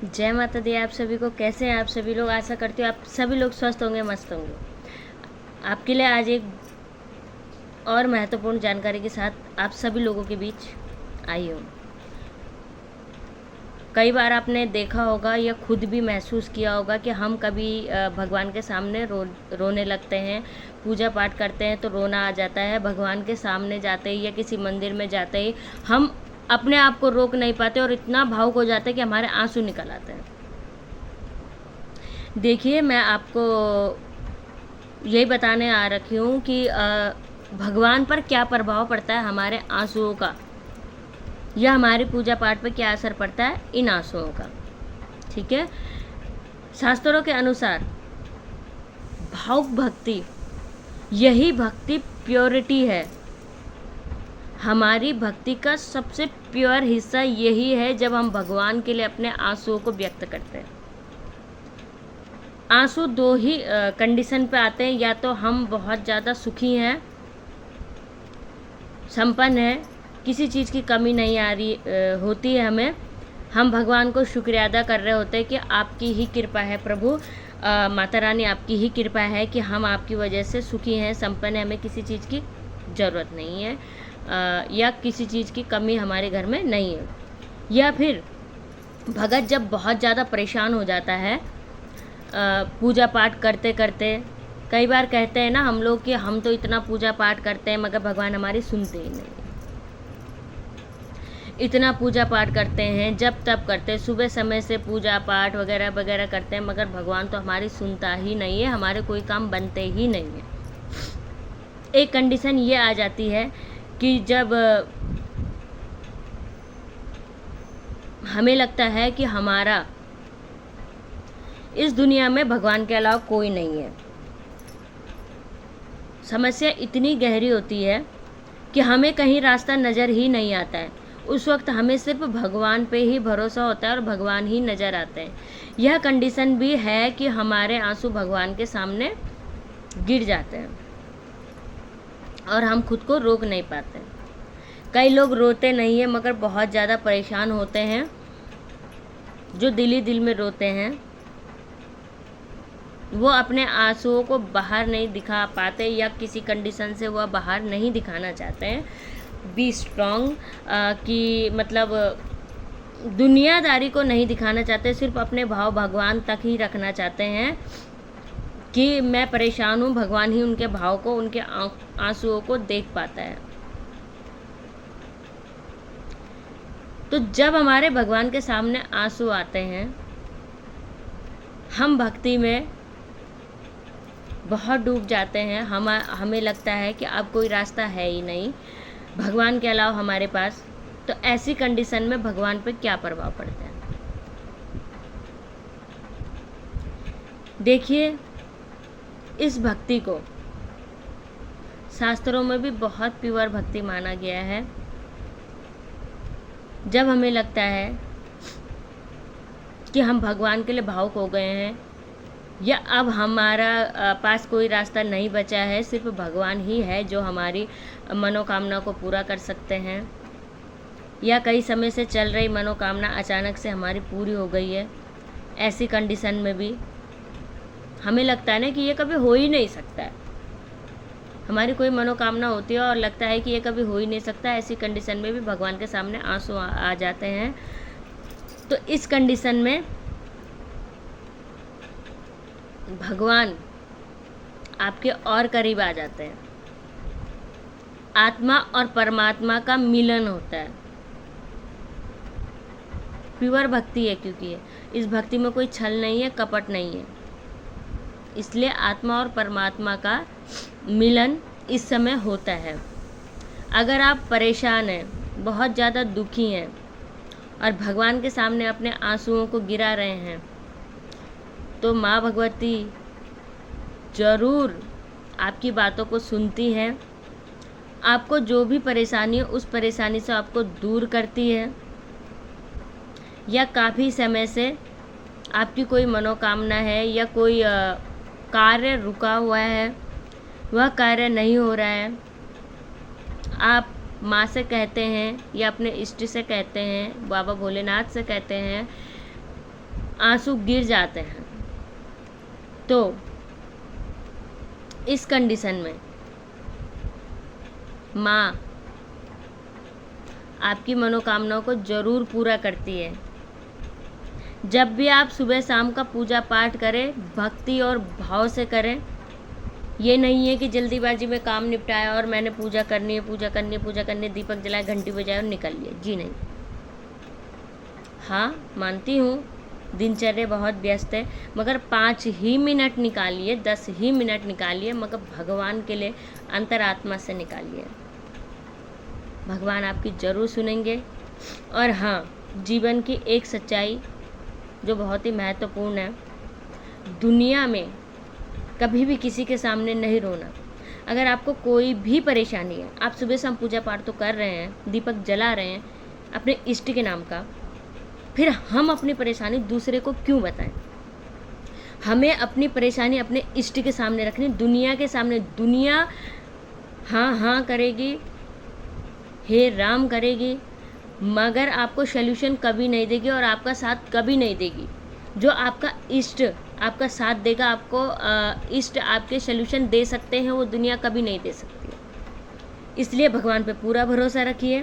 जय माता दी। आप सभी को कैसे हैं आप सभी लोग। आशा करती हूँ आप सभी लोग स्वस्थ होंगे, मस्त होंगे। आपके लिए आज एक और महत्वपूर्ण जानकारी के साथ आप सभी लोगों के बीच आई हूँ। कई बार आपने देखा होगा या खुद भी महसूस किया होगा कि हम कभी भगवान के सामने रोने लगते हैं, पूजा पाठ करते हैं तो रोना आ जाता है। भगवान के सामने जाते ही या किसी मंदिर में जाते ही हम अपने आप को रोक नहीं पाते और इतना भावुक हो जाते हैं कि हमारे आंसू निकल आते हैं। देखिए, मैं आपको यही बताने आ रखी हूँ कि भगवान पर क्या प्रभाव पड़ता है हमारे आंसुओं का, या हमारी पूजा पाठ पर क्या असर पड़ता है इन आंसुओं का। ठीक है, शास्त्रों के अनुसार भावुक भक्ति, यही भक्ति प्योरिटी है। हमारी भक्ति का सबसे प्योर हिस्सा यही है जब हम भगवान के लिए अपने आंसुओं को व्यक्त करते हैं। आंसू दो ही कंडीशन पे आते हैं, या तो हम बहुत ज़्यादा सुखी हैं, संपन्न हैं, किसी चीज़ की कमी नहीं आ रही होती है हमें, हम भगवान को शुक्रिया अदा कर रहे होते हैं कि आपकी ही कृपा है प्रभु, माता रानी आपकी ही कृपा है कि हम आपकी वजह से सुखी हैं, संपन्न हैं, हमें किसी चीज़ की ज़रूरत नहीं है, या किसी चीज़ की कमी हमारे घर में नहीं है। या फिर भगत जब बहुत ज़्यादा परेशान हो जाता है पूजा पाठ करते करते, कई बार कहते हैं ना हम लोग कि हम तो इतना पूजा पाठ करते हैं मगर भगवान हमारी सुनते ही नहीं। इतना पूजा पाठ करते हैं, जब तब करते हैं, सुबह समय से पूजा पाठ वगैरह वगैरह करते हैं, मगर भगवान तो हमारी सुनता ही नहीं है, हमारे कोई काम बनते ही नहीं है। एक कंडीशन ये आ जाती है कि जब हमें लगता है कि हमारा इस दुनिया में भगवान के अलावा कोई नहीं है, समस्या इतनी गहरी होती है कि हमें कहीं रास्ता नज़र ही नहीं आता है। उस वक्त हमें सिर्फ भगवान पे ही भरोसा होता है और भगवान ही नज़र आते हैं। यह कंडीशन भी है कि हमारे आंसू भगवान के सामने गिर जाते हैं और हम खुद को रोक नहीं पाते। कई लोग रोते नहीं हैं मगर बहुत ज़्यादा परेशान होते हैं, जो दिल ही दिल में रोते हैं वो अपने आंसुओं को बाहर नहीं दिखा पाते, या किसी कंडीशन से वह बाहर नहीं दिखाना चाहते हैं। बी स्ट्रॉन्ग कि मतलब दुनियादारी को नहीं दिखाना चाहते, सिर्फ अपने भाव भगवान तक ही रखना चाहते हैं कि मैं परेशान हूँ, भगवान ही उनके भाव को, उनके आंसुओं को देख पाता है। तो जब हमारे भगवान के सामने आंसू आते हैं, हम भक्ति में बहुत डूब जाते हैं, हमें लगता है कि अब कोई रास्ता है ही नहीं भगवान के अलावा हमारे पास। तो ऐसी कंडीशन में भगवान पर क्या प्रभाव पड़ता है? देखिए, इस भक्ति को शास्त्रों में भी बहुत प्योर भक्ति माना गया है। जब हमें लगता है कि हम भगवान के लिए भावुक हो गए हैं, या अब हमारा पास कोई रास्ता नहीं बचा है, सिर्फ भगवान ही है जो हमारी मनोकामना को पूरा कर सकते हैं, या कई समय से चल रही मनोकामना अचानक से हमारी पूरी हो गई है, ऐसी कंडीशन में भी हमें लगता है ना कि ये कभी हो ही नहीं सकता है। हमारी कोई मनोकामना होती है और लगता है कि ये कभी हो ही नहीं सकता, ऐसी कंडीशन में भी भगवान के सामने आंसू आ जाते हैं। तो इस कंडीशन में भगवान आपके और करीब आ जाते हैं। आत्मा और परमात्मा का मिलन होता है। प्योर भक्ति है, क्योंकि इस भक्ति में कोई छल नहीं है, कपट नहीं है, इसलिए आत्मा और परमात्मा का मिलन इस समय होता है। अगर आप परेशान हैं, बहुत ज़्यादा दुखी हैं और भगवान के सामने अपने आंसुओं को गिरा रहे हैं, तो माँ भगवती ज़रूर आपकी बातों को सुनती हैं। आपको जो भी परेशानी हो उस परेशानी से आपको दूर करती है, या काफ़ी समय से आपकी कोई मनोकामना है या कोई कार्य रुका हुआ है, वह कार्य नहीं हो रहा है, आप माँ से कहते हैं या अपने इष्ट से कहते हैं, बाबा भोलेनाथ से कहते हैं, आंसू गिर जाते हैं। तो इस कंडीशन में माँ आपकी मनोकामनाओं को ज़रूर पूरा करती है। जब भी आप सुबह शाम का पूजा पाठ करें, भक्ति और भाव से करें। ये नहीं है कि जल्दीबाजी में काम निपटाया और मैंने पूजा करनी है, दीपक जलाए, घंटी बजाए और निकल लिए। जी नहीं। हाँ, मानती हूँ दिनचर्या बहुत व्यस्त है, मगर 5 ही मिनट निकालिए, 10 ही मिनट निकालिए, मगर भगवान के लिए अंतरात्मा से निकालिए। भगवान आपकी ज़रूर सुनेंगे। और हाँ, जीवन की एक सच्चाई जो बहुत ही महत्वपूर्ण है, दुनिया में कभी भी किसी के सामने नहीं रोना। अगर आपको कोई भी परेशानी है, आप सुबह शाम पूजा पाठ तो कर रहे हैं, दीपक जला रहे हैं अपने इष्ट के नाम का, फिर हम अपनी परेशानी दूसरे को क्यों बताएं? हमें अपनी परेशानी अपने इष्ट के सामने रखनी, दुनिया के सामने। दुनिया हाँ हाँ करेगी, हे राम करेगी, मगर आपको सल्यूशन कभी नहीं देगी और आपका साथ कभी नहीं देगी। जो आपका इष्ट आपका साथ देगा, आपको इष्ट आपके सल्यूशन दे सकते हैं, वो दुनिया कभी नहीं दे सकती। इसलिए भगवान पे पूरा भरोसा रखिए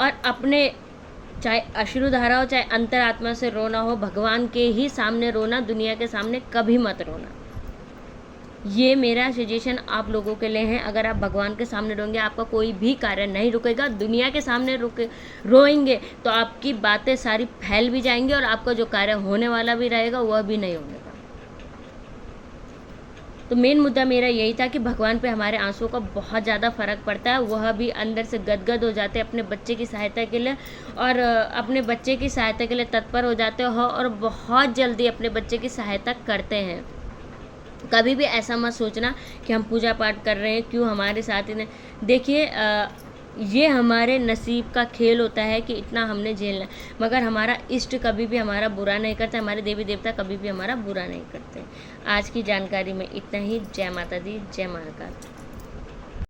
और अपने चाहे अश्रुधारा हो, चाहे अंतरात्मा से रोना हो, भगवान के ही सामने रोना, दुनिया के सामने कभी मत रोना। ये मेरा सजेशन आप लोगों के लिए है। अगर आप भगवान के सामने रोएंगे, आपका कोई भी कार्य नहीं रुकेगा। दुनिया के सामने रोएंगे तो आपकी बातें सारी फैल भी जाएंगी और आपका जो कार्य होने वाला भी रहेगा वह भी नहीं होगा। तो मेन मुद्दा मेरा यही था कि भगवान पे हमारे आंसुओं का बहुत ज़्यादा फ़र्क पड़ता है। वह भी अंदर से गदगद हो जाते हैं अपने बच्चे की सहायता के लिए, और अपने बच्चे की सहायता के लिए तत्पर हो जाते हो और बहुत जल्दी अपने बच्चे की सहायता करते हैं। कभी भी ऐसा मत सोचना कि हम पूजा पाठ कर रहे हैं, क्यों हमारे साथ ही नहीं। देखिए, ये हमारे नसीब का खेल होता है कि इतना हमने झेलना, मगर हमारा इष्ट कभी भी हमारा बुरा नहीं करता, हमारे देवी देवता कभी भी हमारा बुरा नहीं करते। आज की जानकारी में इतना ही। जय माता दी, जय महाकाल।